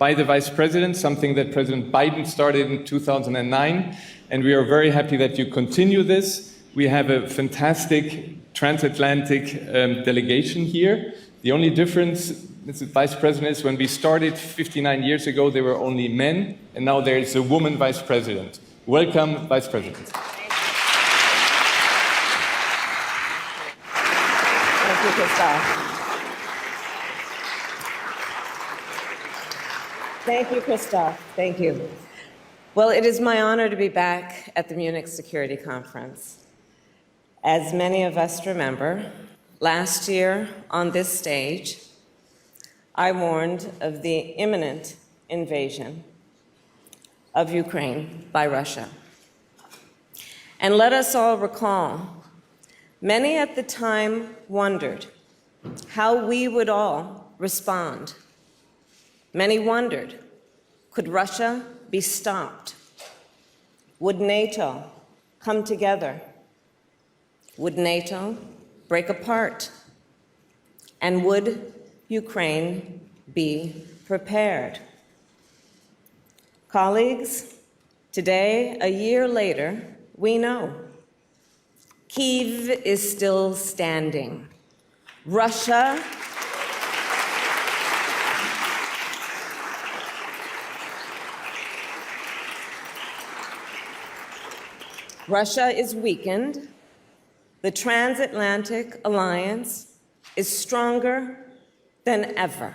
by the Vice President, something that President Biden started in 2009, and we are very happy that you continue this. We have a fantastic transatlantic delegation here. The only difference, Mr. Vice President, is when we started 59 years ago, there were only men, and now there is a woman Vice President. Welcome, Vice President. Thank you, Christoph. Thank you, Christoph. Thank you. Well, it is my honor to be back at the Munich Security Conference. As many of us remember, last year on this stage, I warned of the imminent invasion of Ukraine by Russia. And let us all recall, many at the time wondered how we would all respond. Many wondered, could Russia be stopped? Would NATO come together? Would NATO break apart? And would Ukraine be prepared? Colleagues, today, a year later, we know Kyiv is still standing. Russia is weakened. The transatlantic alliance is stronger than ever.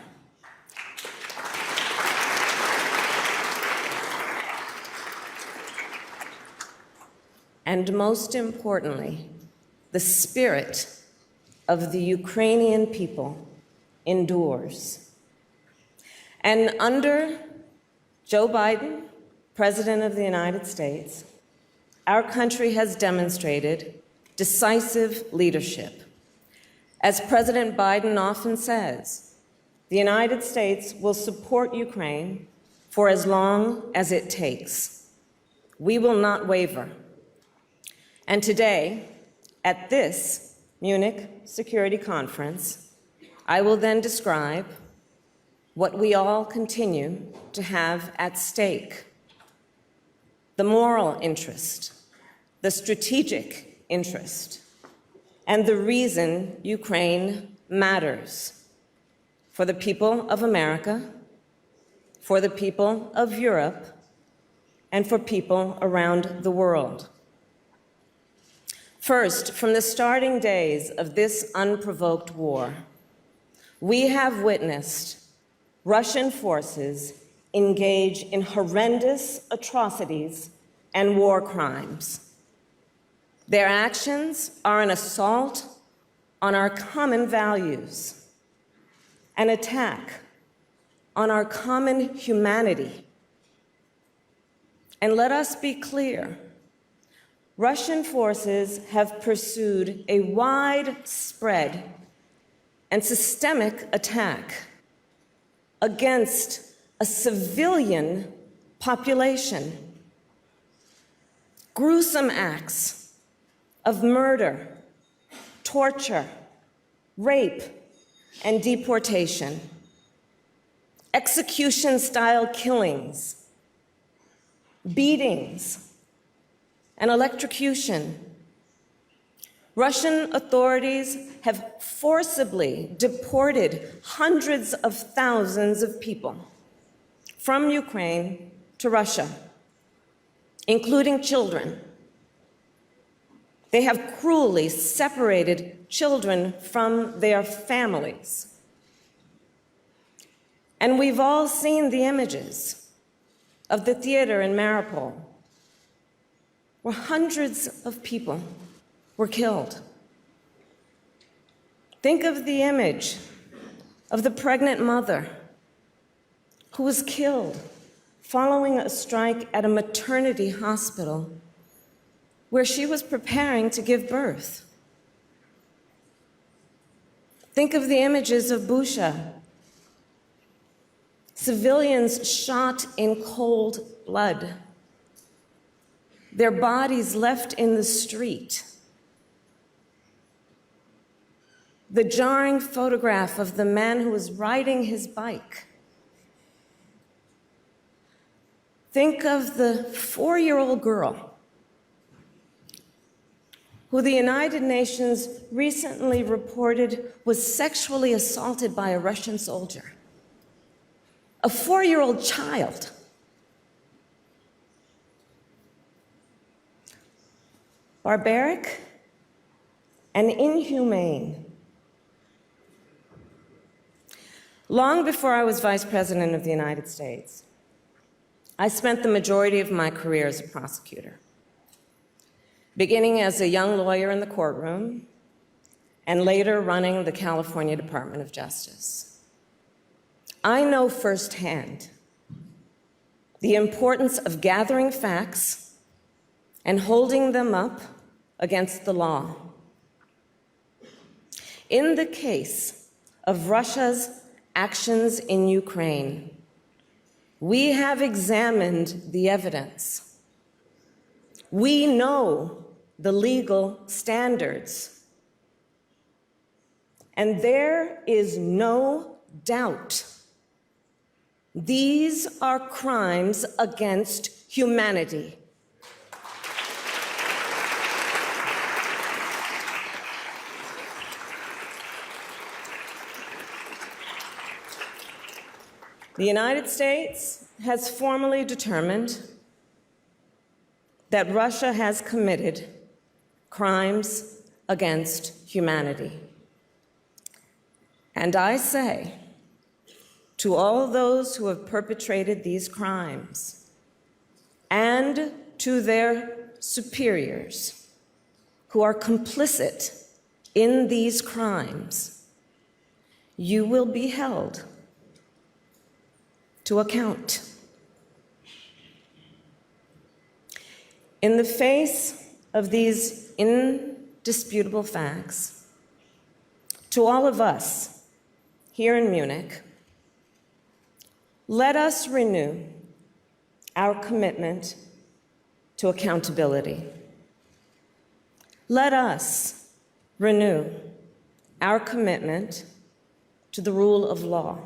And most importantly, the spirit of the Ukrainian people endures. And under Joe Biden, President of the United States, our country has demonstrated decisive leadership. As President Biden often says, the United States will support Ukraine for as long as it takes. We will not waver. And today, at this Munich Security Conference, I will then describe what we all continue to have at stake: the moral interest, the strategic interest, and the reason Ukraine matters for the people of America, for the people of Europe, and for people around the world. First, from the starting days of this unprovoked war, we have witnessed Russian forces engage in horrendous atrocities and war crimes. Their actions are an assault on our common values, an attack on our common humanity. And let us be clear, Russian forces have pursued a widespread and systemic attack against a civilian population. Gruesome acts of murder, torture, rape, and deportation, execution-style killings, beatings, and electrocution. Russian authorities have forcibly deported hundreds of thousands of people from Ukraine to Russia, including children. They have cruelly separated children from their families. And we've all seen the images of the theater in Mariupol, where hundreds of people were killed. Think of the image of the pregnant mother who was killed following a strike at a maternity hospital where she was preparing to give birth. Think of the images of Bucha, civilians shot in cold blood, their bodies left in the street. The jarring photograph of the man who was riding his bike Think of the 4-year-old girl who the United Nations recently reported was sexually assaulted by a Russian soldier. A 4-year-old child. Barbaric and inhumane. Long before I was Vice President of the United States, I spent the majority of my career as a prosecutor, beginning as a young lawyer in the courtroom and later running the California Department of Justice. I know firsthand the importance of gathering facts and holding them up against the law. In the case of Russia's actions in Ukraine, we have examined the evidence. We know the legal standards. And there is no doubt these are crimes against humanity. The United States has formally determined that Russia has committed crimes against humanity. And I say to all those who have perpetrated these crimes and to their superiors who are complicit in these crimes, you will be held to account. In the face of these indisputable facts, to all of us here in Munich, let us renew our commitment to accountability. Let us renew our commitment to the rule of law.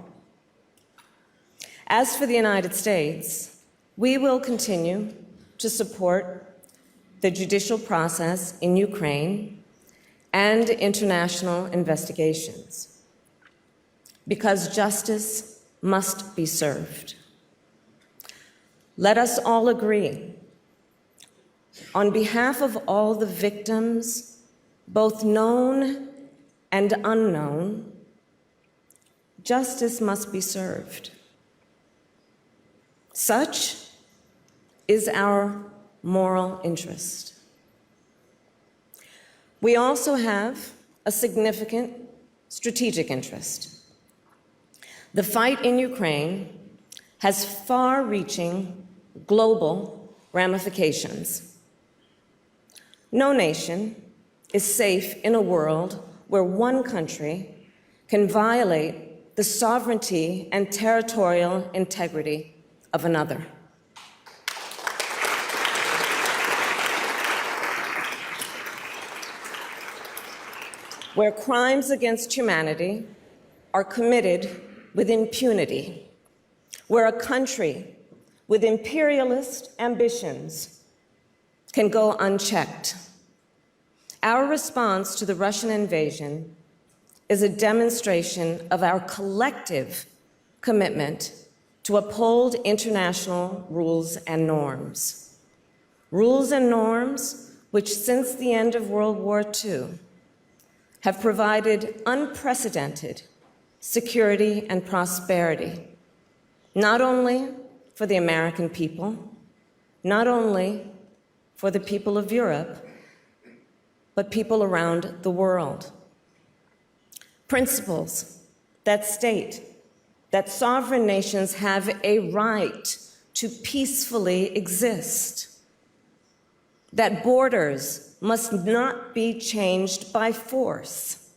As for the United States, we will continue to support the judicial process in Ukraine and international investigations, because justice must be served. Let us all agree, on behalf of all the victims, both known and unknown, justice must be served. Such is our moral interest. We also have a significant strategic interest. The fight in Ukraine has far-reaching global ramifications. No nation is safe in a world where one country can violate the sovereignty and territorial integrity of another. Where crimes against humanity are committed with impunity, where a country with imperialist ambitions can go unchecked. Our response to the Russian invasion is a demonstration of our collective commitment to uphold international rules and norms. Rules and norms which, since the end of World War II, have provided unprecedented security and prosperity, not only for the American people, not only for the people of Europe, but people around the world. Principles that state that sovereign nations have a right to peacefully exist, that borders must not be changed by force,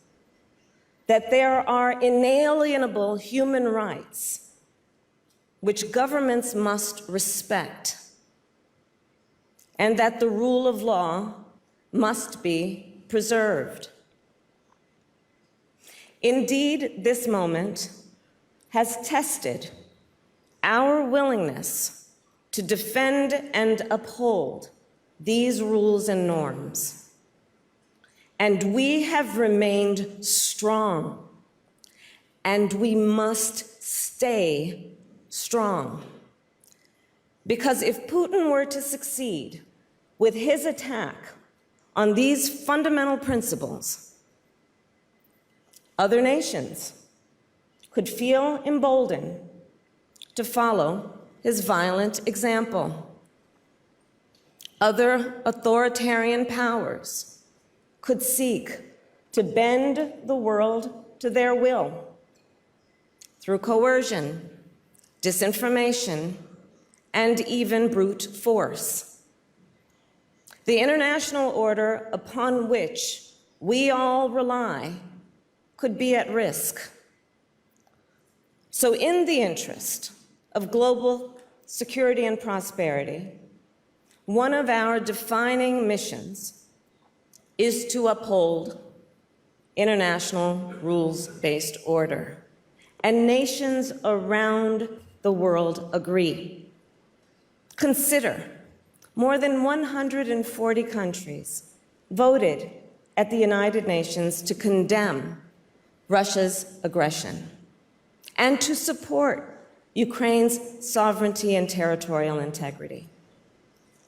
that there are inalienable human rights which governments must respect, and that the rule of law must be preserved. Indeed, this moment has tested our willingness to defend and uphold these rules and norms. And we have remained strong, and we must stay strong. Because if Putin were to succeed with his attack on these fundamental principles, other nations could feel emboldened to follow his violent example. Other authoritarian powers could seek to bend the world to their will through coercion, disinformation, and even brute force. The international order upon which we all rely could be at risk. So in the interest of global security and prosperity, one of our defining missions is to uphold international rules-based order. And nations around the world agree. Consider, more than 140 countries voted at the United Nations to condemn Russia's aggression and to support Ukraine's sovereignty and territorial integrity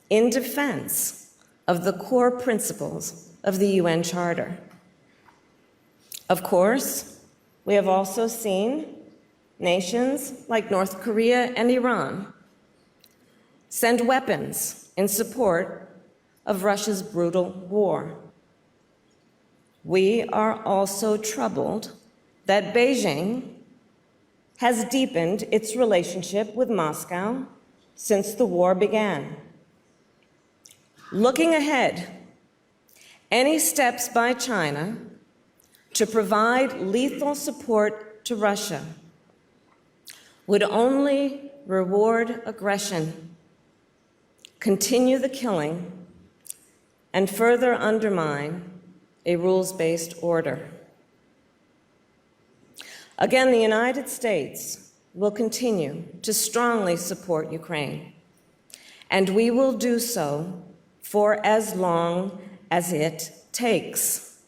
in defense of the core principles of the UN Charter. Of course, we have also seen nations like North Korea and Iran send weapons in support of Russia's brutal war. We are also troubled that Beijing has deepened its relationship with Moscow since the war began. Looking ahead, any steps by China to provide lethal support to Russia would only reward aggression, continue the killing, and further undermine a rules-based order. Again, the United States will continue to strongly support Ukraine, and we will do so for as long as it takes.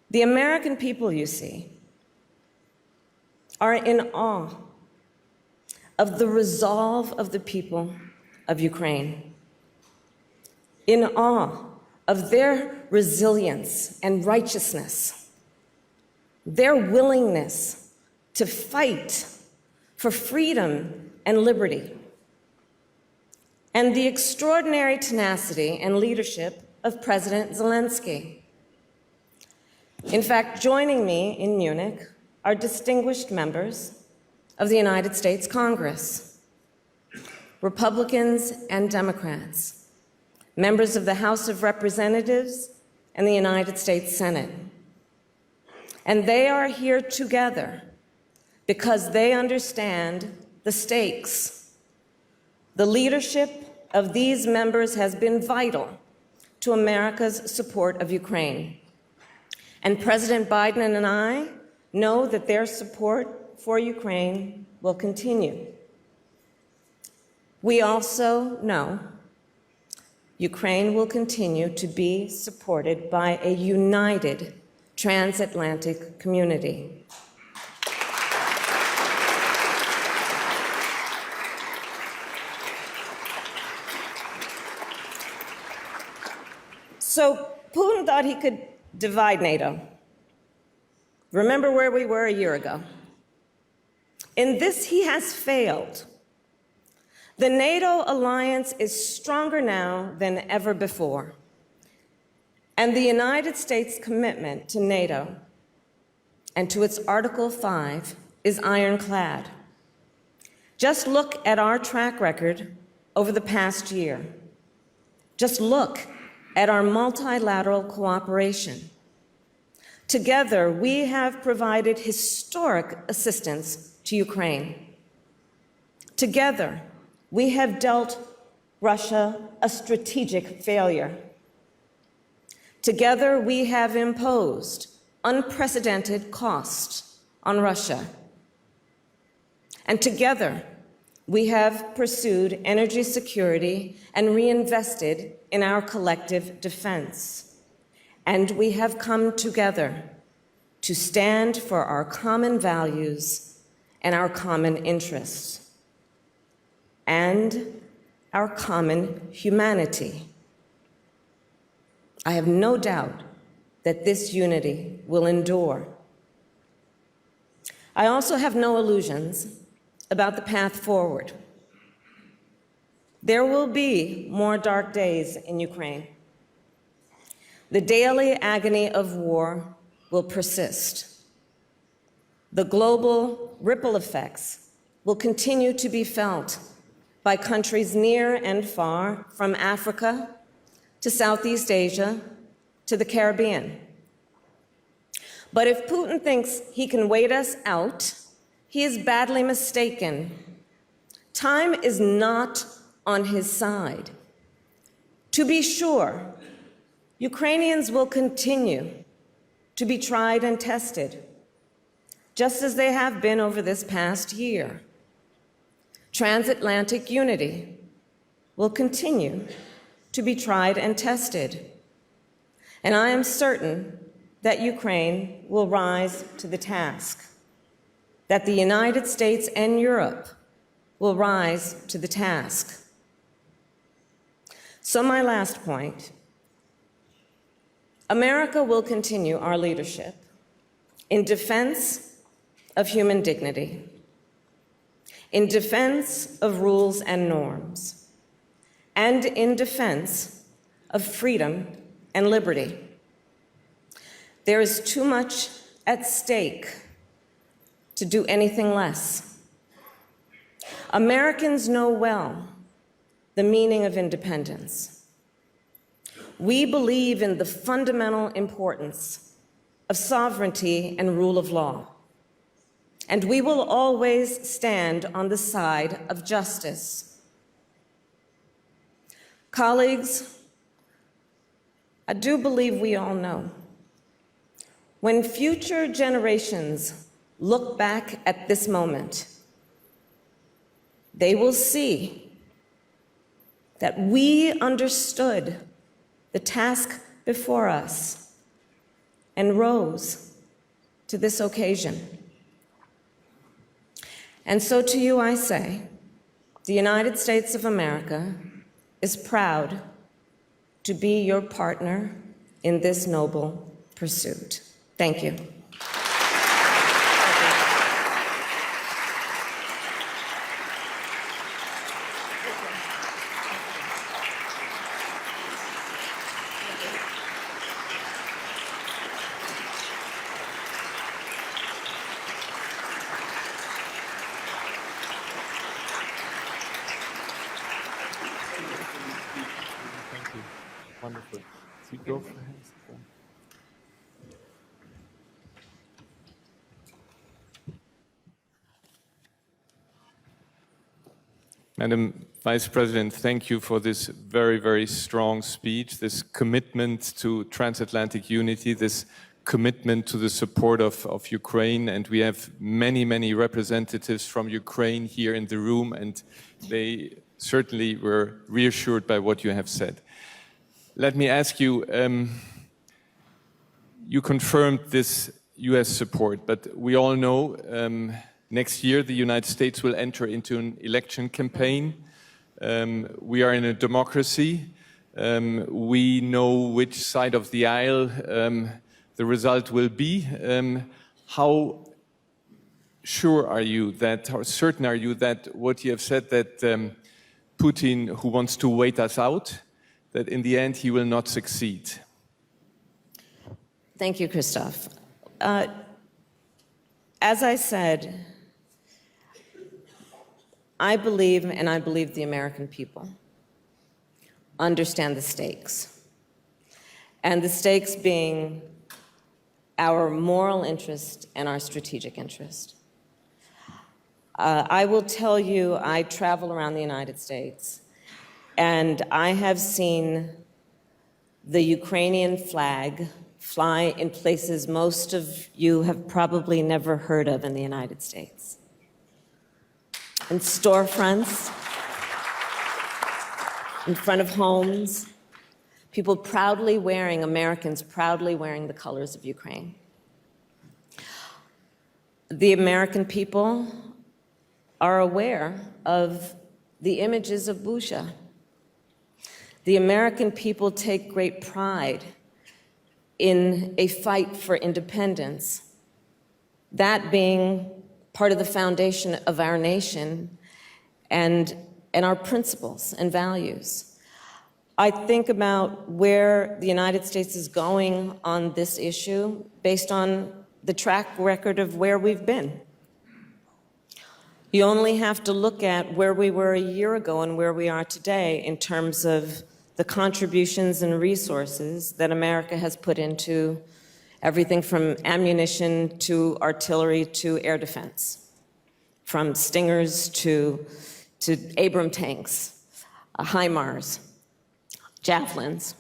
The American people, you see, are in awe of the resolve of the people of Ukraine, in awe of their resilience and righteousness, their willingness to fight for freedom and liberty, and the extraordinary tenacity and leadership of President Zelensky. In fact, joining me in Munich are distinguished members of the United States Congress, Republicans and Democrats, members of the House of Representatives and the United States Senate. And they are here together because they understand the stakes. The leadership of these members has been vital to America's support of Ukraine. And President Biden and I know that their support for Ukraine will continue. We also know Ukraine will continue to be supported by a united transatlantic community. So Putin thought he could divide NATO. Remember where we were a year ago. In this, he has failed. The NATO alliance is stronger now than ever before. And the United States' commitment to NATO and to its Article 5 is ironclad. Just look at our track record over the past year. Just look at our multilateral cooperation. Together, we have provided historic assistance to Ukraine. Together, we have dealt Russia a strategic failure. Together, we have imposed unprecedented costs on Russia. And together, We have pursued energy security and reinvested in our collective defense. And we have come together to stand for our common values and our common interests and our common humanity. I have no doubt that this unity will endure. I also have no illusions about the path forward. There will be more dark days in Ukraine. The daily agony of war will persist. The global ripple effects will continue to be felt by countries near and far, from Africa to Southeast Asia to the Caribbean. But if Putin thinks he can wait us out, he is badly mistaken. Time is not on his side. To be sure, Ukrainians will continue to be tried and tested, just as they have been over this past year. Transatlantic unity will continue to be tried and tested. And I am certain that Ukraine will rise to the task, that the United States and Europe will rise to the task. So my last point, America will continue our leadership in defense of human dignity, in defense of rules and norms, and in defense of freedom and liberty. There is too much at stake to do anything less. Americans know well the meaning of independence. We believe in the fundamental importance of sovereignty and rule of law. And we will always stand on the side of justice. Colleagues, I do believe we all know, when future generations look back at this moment, they will see that we understood the task before us and rose to this occasion. And so to you I say, the United States of America is proud to be your partner in this noble pursuit. Thank you. Wonderful. Sie dürfen. Madam Vice President, thank you for this very, very strong speech, this commitment to transatlantic unity, this commitment to the support of Ukraine. And we have many, many representatives from Ukraine here in the room, and they certainly were reassured by what you have said. Let me ask you, you confirmed this US support, but we all know next year the United States will enter into an election campaign. We are in a democracy. We know which side of the aisle the result will be. How sure are you that, how certain are you that what you have said, that Putin, who wants to wait us out, that in the end he will not succeed? Thank you, Christoph. As I said, I believe, and I believe the American people understand the stakes. And the stakes being our moral interest and our strategic interest. I will tell you, I travel around the United States, and I have seen the Ukrainian flag fly in places most of you have probably never heard of in the United States. in storefronts, in front of homes, people proudly wearing, Americans proudly wearing the colors of Ukraine. The American people are aware of the images of Bucha. The American people take great pride in a fight for independence, that being part of the foundation of our nation and our principles and values. I think about where the United States is going on this issue based on the track record of where we've been. You only have to look at where we were a year ago and where we are today in terms of the contributions and resources that America has put into everything from ammunition to artillery to air defense, from Stingers to Abrams tanks, HIMARS, Javelins.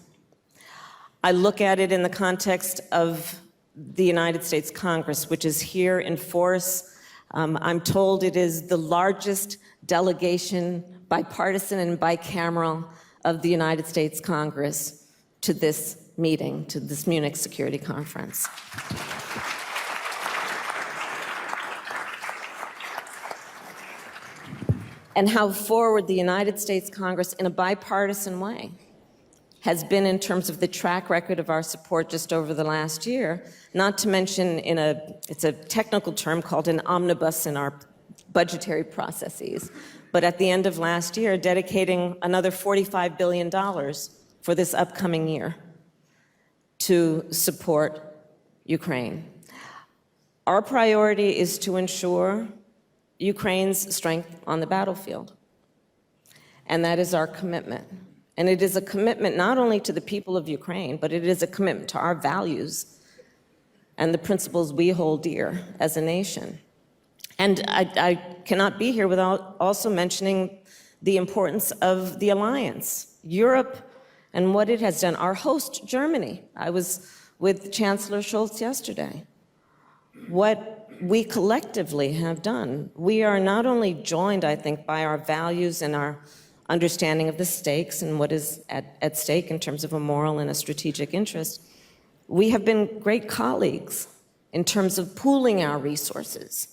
I look at it in the context of the United States Congress, which is here in force. I'm told it is the largest delegation, bipartisan and bicameral, of the United States Congress to this meeting, to this Munich Security Conference. And how forward the United States Congress, in a bipartisan way, has been in terms of the track record of our support just over the last year, not to mention it's a technical term called an omnibus in our budgetary processes, but at the end of last year, dedicating another $45 billion for this upcoming year to support Ukraine. Our priority is to ensure Ukraine's strength on the battlefield, and that is our commitment. And it is a commitment not only to the people of Ukraine, but it is a commitment to our values and the principles we hold dear as a nation. And I cannot be here without also mentioning the importance of the alliance, Europe, and what it has done. Our host, Germany. I was with Chancellor Scholz yesterday. What we collectively have done, we are not only joined, I think, by our values and our understanding of the stakes and what is at stake in terms of a moral and a strategic interest. We have been great colleagues in terms of pooling our resources,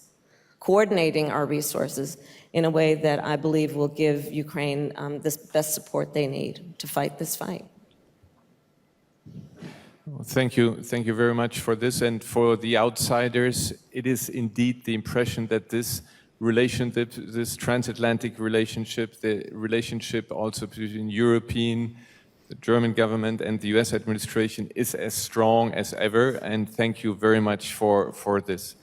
coordinating our resources in a way that I believe will give Ukraine the best support they need to fight this fight. Well, thank you very much for this. And for the outsiders, it is indeed the impression that this relationship, this transatlantic relationship, the relationship also between the German government and the US administration is as strong as ever, and thank you very much for this.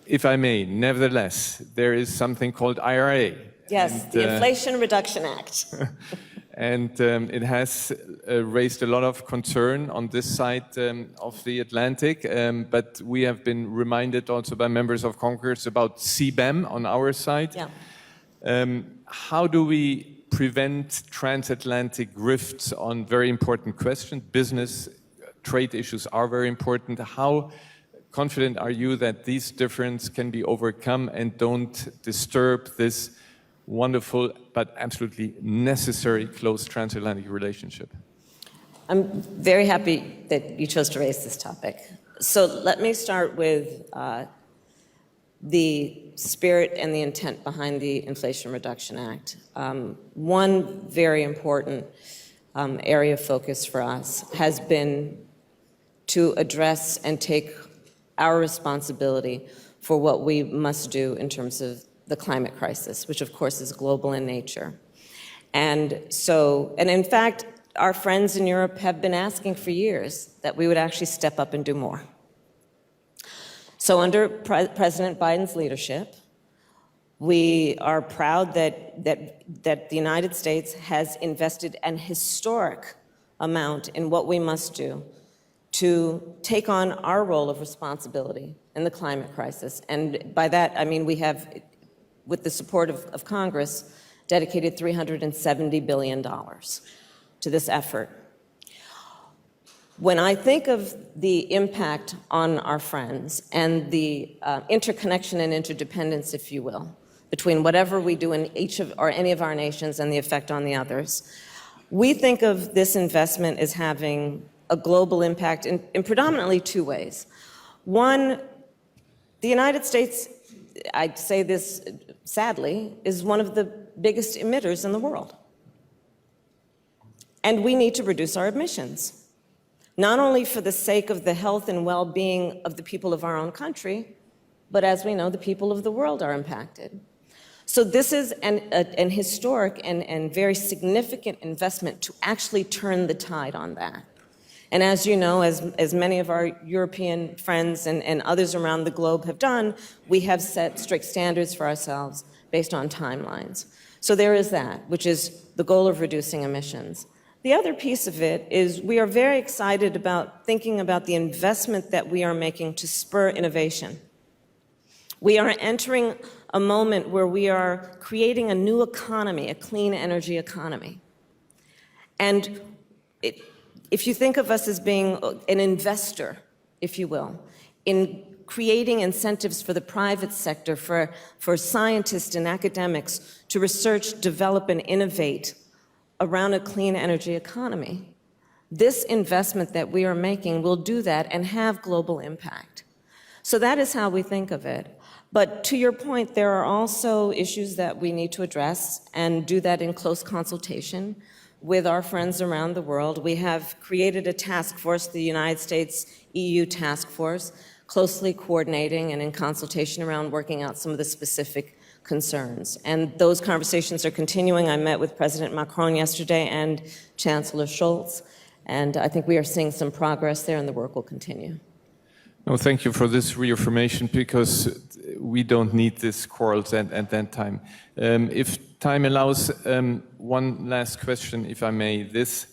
If I may, nevertheless, there is something called IRA. Yes, and, the Inflation Reduction Act. And it has raised a lot of concern on this side of the Atlantic, but we have been reminded also by members of Congress about CBAM on our side. Yeah. How do we prevent transatlantic rifts on very important questions? Business, trade issues are very important. How confident are you that these differences can be overcome and don't disturb this wonderful but absolutely necessary close transatlantic relationship? I'm very happy that you chose to raise this topic. So let me start with the spirit and the intent behind the Inflation Reduction Act. One very important area of focus for us has been to address and take our responsibility for what we must do in terms of the climate crisis, which of course is global in nature. And in fact, our friends in Europe have been asking for years that we would actually step up and do more. So under President Biden's leadership, we are proud that the United States has invested an historic amount in what we must do to take on our role of responsibility in the climate crisis. And by that, I mean we have, with the support of Congress, dedicated $370 billion to this effort. When I think of the impact on our friends and the interconnection and interdependence, if you will, between whatever we do in each of or any of our nations and the effect on the others. We think of this investment as having a global impact in predominantly two ways. One, the United States, I say this sadly, is one of the biggest emitters in the world. And we need to reduce our emissions, not only for the sake of the health and well-being of the people of our own country, but as we know, the people of the world are impacted. So this is an historic and very significant investment to actually turn the tide on that. And as you know, as many of our European friends and others around the globe have done, we have set strict standards for ourselves based on timelines. So there is that, which is the goal of reducing emissions. The other piece of it is we are very excited about thinking about the investment that we are making to spur innovation. We are entering a moment where we are creating a new economy, a clean energy economy. And if you think of us as being an investor, if you will, in creating incentives for the private sector, for scientists and academics to research, develop, and innovate around a clean energy economy, this investment that we are making will do that and have global impact. So that is how we think of it. But to your point, there are also issues that we need to address and do that in close consultation with our friends around the world. We have created a task force, the United States EU task force, closely coordinating and in consultation around working out some of the specific concerns. And those conversations are continuing. I met with President Macron yesterday and Chancellor Scholz, and I think we are seeing some progress there, and the work will continue. No, thank you for this reaffirmation, because we don't need this quarrels at that time. If time allows, one last question, if I may. This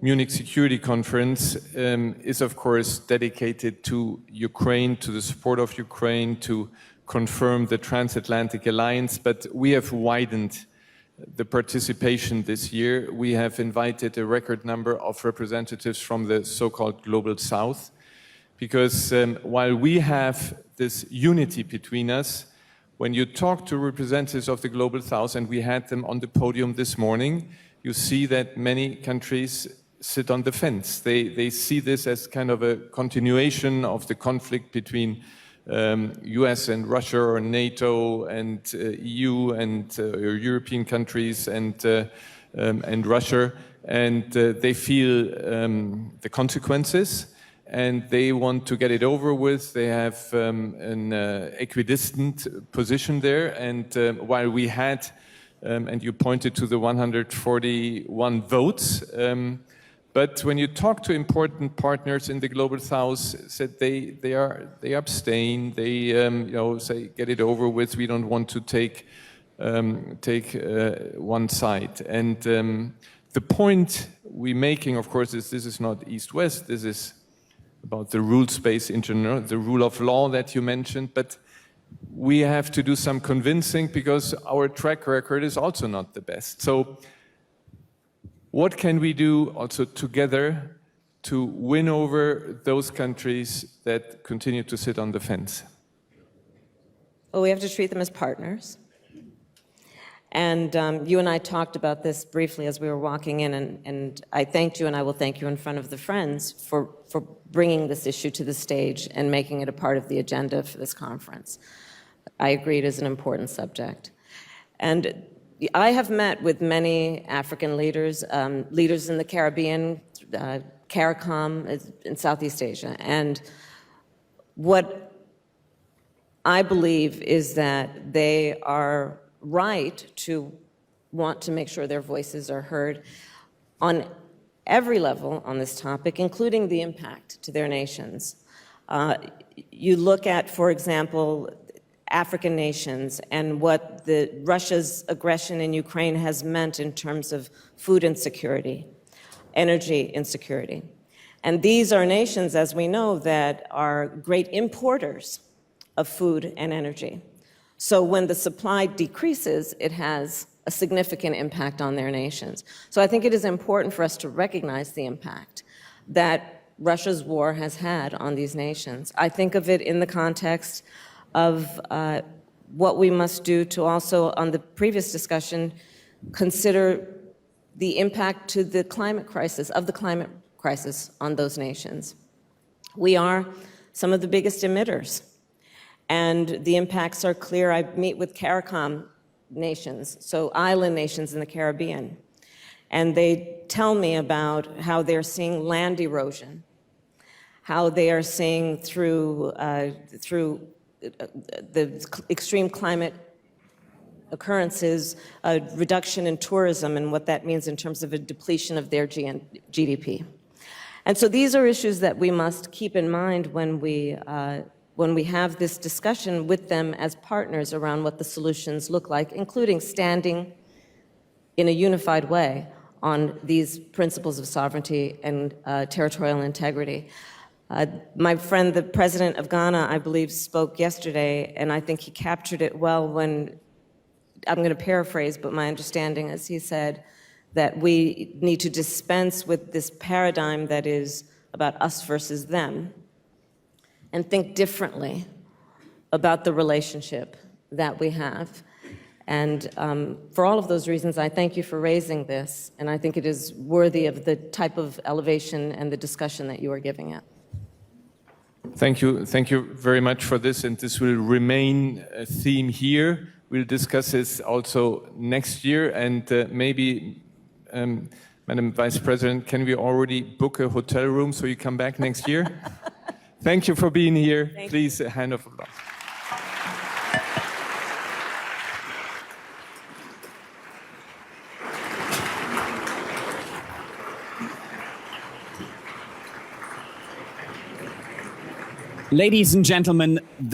Munich Security Conference is, of course, dedicated to Ukraine, to the support of Ukraine, to confirm the transatlantic alliance, but we have widened the participation this year. We have invited a record number of representatives from the so-called Global South, because while we have this unity between us, when you talk to representatives of the Global South, and we had them on the podium this morning, you see that many countries sit on the fence. They see this as kind of a continuation of the conflict between US and Russia, or NATO and EU and European countries and Russia, and they feel the consequences, and they want to get it over with. They have an equidistant position there, and while we had, and you pointed to the 141 votes, but when you talk to important partners in the Global South, said they abstain. They say, get it over with. We don't want to take one side. And the point we're making, of course, is this is not East-West. This is about the rule space in general, the rule of law that you mentioned. But we have to do some convincing, because our track record is also not the best. So what can we do also together to win over those countries that continue to sit on the fence? Well, we have to treat them as partners. And you and I talked about this briefly as we were walking in, and I thanked you, and I will thank you in front of the friends for bringing this issue to the stage and making it a part of the agenda for this conference. I agree it is an important subject. And I have met with many African leaders, leaders in the Caribbean, CARICOM in Southeast Asia, and what I believe is that they are right to want to make sure their voices are heard on every level on this topic, including the impact to their nations. You look at, for example, African nations and what Russia's aggression in Ukraine has meant in terms of food insecurity, energy insecurity. And these are nations, as we know, that are great importers of food and energy. So when the supply decreases, it has a significant impact on their nations. So I think it is important for us to recognize the impact that Russia's war has had on these nations. I think of it in the context of what we must do to also, on the previous discussion, consider the impact to the climate crisis, on those nations. We are some of the biggest emitters, and the impacts are clear. I meet with CARICOM nations, so island nations in the Caribbean, and they tell me about how they're seeing land erosion, how they are seeing through the extreme climate occurrences, a reduction in tourism and what that means in terms of a depletion of their GDP. And so these are issues that we must keep in mind when we have this discussion with them as partners around what the solutions look like, including standing in a unified way on these principles of sovereignty and territorial integrity. My friend, the president of Ghana, I believe, spoke yesterday, and I think he captured it well when, I'm going to paraphrase, but my understanding is he said that we need to dispense with this paradigm that is about us versus them and think differently about the relationship that we have. And for all of those reasons, I thank you for raising this, and I think it is worthy of the type of elevation and the discussion that you are giving it. Thank you very much for this, and this will remain a theme here. We'll discuss this also next year, and maybe, Madam Vice President, can we already book a hotel room so you come back next year? Thank you for being here. Please, a hand of applause. Ladies and gentlemen,